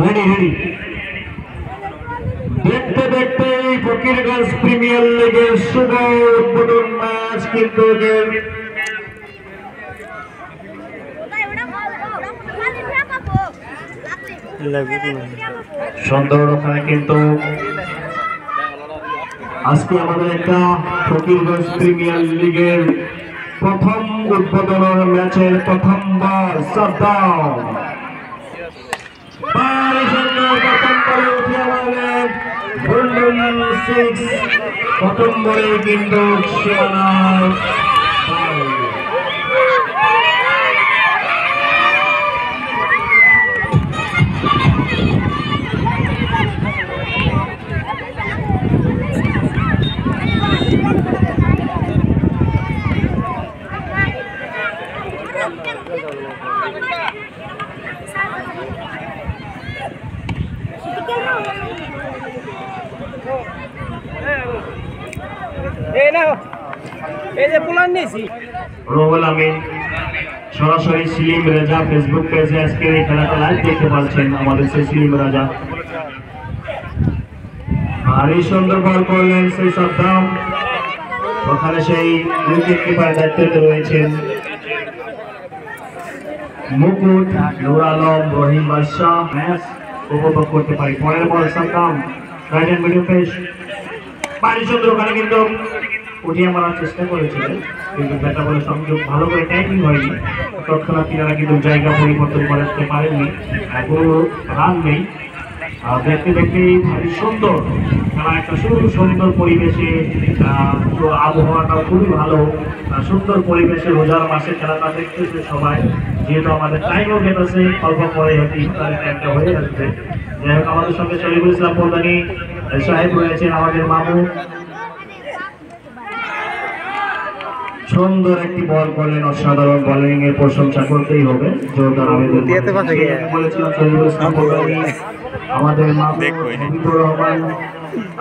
Ready ready. দেখতে দেখতে Fakirganj premier লিগের শুভ উদ্বোধন ম্যাচ কিন্তু সুন্দর। ওখানে কিন্তু আজকে আমাদের একটা ফকিরগঞ্জ প্রিমিয়ার লিগের প্রথম উদ্বোধনের ম্যাচের প্রথমবার সাবধান প্রথম বলে কিন্তু সীমানায় রুহুল আমিন সরাসরি সিলিম রাজা ফেসবুক পেজে আজকের এই খেলাটা লাইভ দেখতে পাচ্ছেন। আমাদের সেই সিলিম রাজা ভারী সুন্দর বল করলেন সেই সাদ্দাম। ওখানে সেই উইকেট কিপার দায়িত্বে রয়েছেন মুকুট, নূর আলম, রহিম বাদশাহ। ম্যাচ উপভোগ করতে পারি। পরের ball Saddam, right hand medium pace ভারী সুন্দর। ওখানে কিন্তু উঠিয়ে মারার চেষ্টা করেছিলেন কিন্তু ব্যাটা বলে সংযোগ ভালো করে টাইমিং হয়নি। তৎক্ষণাৎ তিনারা কিন্তু জায়গা পরিবর্তন করতে পারেননি, কোনো রান নেই। দেখতে দেখতে ভারী সুন্দর খেলা, একটা সুন্দর পরিবেশে, আবহাওয়াটা খুবই ভালো, সুন্দর পরিবেশে রোজার মাসে খেলাটা দেখতেছে সবাই। যেহেতু আমাদের টাইমও কেটেছে, অল্প পরে হয়তো ইফতারের টাইমটা হয়ে আসবে। যাই হোক, আমাদের সঙ্গে শরীফুল ইসলাম প্রধানী সাহেব রয়েছেন, আমাদের মামু। সুন্দর একটি বল করলেন, অসাধারণ বোলিং এর প্রশংসা করতেই হবে। জোরদার আবেদন বলেছিলাম শরীফুল ইসলাম প্রধানী, আমাদের হাবিবুর রহমান,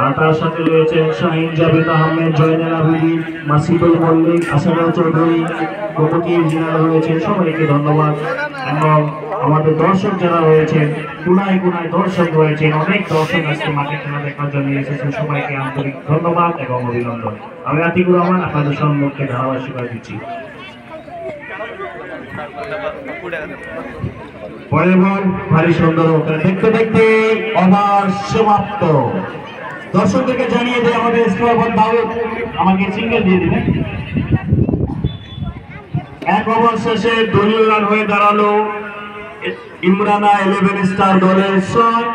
আর তার সাথে রয়েছেন শাহিন জাবেদ আহমেদ, জয়নাল আবিদিন, মাসিদুল মল্লিক, আসাদুল চৌধুরী, কমিটির যারা রয়েছেন সবাইকে ধন্যবাদ। এবং আমাদের দর্শক যারা রয়েছেন, কোনায় কোনায় দর্শক রয়েছেন, অনেক দর্শক আজকে মাঠে খেলা দেখার জন্য এসেছেন, সবাইকে আন্তরিক ধন্যবাদ এবং অভিনন্দন। আমি আতিকুর রহমান আপনাদের সম্মুখে ধারাভাষ্যিকা দিচ্ছি। পরের বল ভারী সুন্দর। ওখানে দেখতে দেখতে ওভার সমাপ্ত। দর্শকদেরকে জানিয়ে দেয় আমাদের স্কোয়ার দাউদ আমাকে সিঙ্গেল দিয়ে দিবেন। এক ওভার শেষে দলীয় রান হয়ে দাঁড়ালো ইমরানা 11 স্টার দলের শট,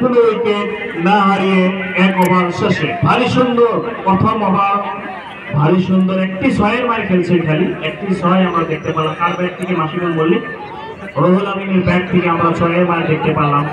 কোনো উইকেট না হারিয়ে এক ওভার শেষে। ভারী সুন্দর প্রথম ওভার, ভারী সুন্দর একটি 6-এর মার খেলছে খালি, একটি 6 আমরা দেখতে পেলাম। কার ব্যাট থেকে? মাসিদুল মল্লিক, রুহুল আমিনের ব্যাট থেকে আমরা 6-এর মার দেখতে পেলাম।